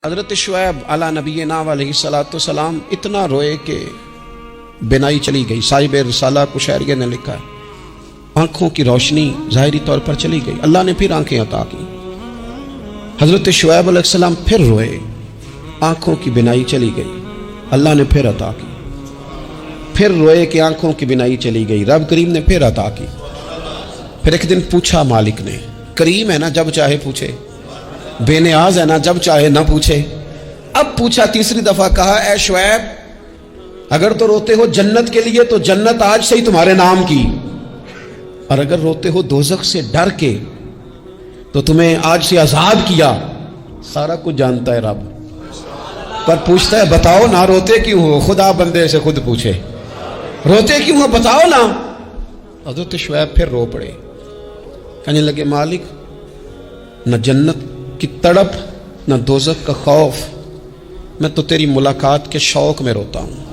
حضرت شعیب علی نبینا علیہ السلام اتنا روئے کہ بینائی چلی گئی۔ صاحب رسالہ کشیریہ نے لکھا ہے آنکھوں کی روشنی ظاہری طور پر چلی گئی، اللہ نے پھر آنکھیں عطا کی۔ حضرت شعیب علیہ السلام پھر روئے، آنکھوں کی بینائی چلی گئی، اللہ نے پھر عطا کی۔ پھر روئے کہ آنکھوں کی بینائی چلی گئی، رب کریم نے پھر عطا کی۔ پھر ایک دن پوچھا مالک نے، کریم ہے نا جب چاہے پوچھے، بے نیاز ہے نا جب چاہے نہ پوچھے۔ اب پوچھا تیسری دفعہ، کہا اے شعیب اگر تو روتے ہو جنت کے لیے تو جنت آج سے ہی تمہارے نام کی، اور اگر روتے ہو دوزخ سے ڈر کے تو تمہیں آج سے آزاد کیا۔ سارا کچھ جانتا ہے رب، پر پوچھتا ہے بتاؤ نا روتے کیوں ہو؟ خدا بندے سے خود پوچھے روتے کیوں ہو، بتاؤ نا۔ حضرت شعیب پھر رو پڑے، کہنے لگے مالک نہ جنت کی تڑپ نہ دوزخ کا خوف، میں تو تیری ملاقات کے شوق میں روتا ہوں۔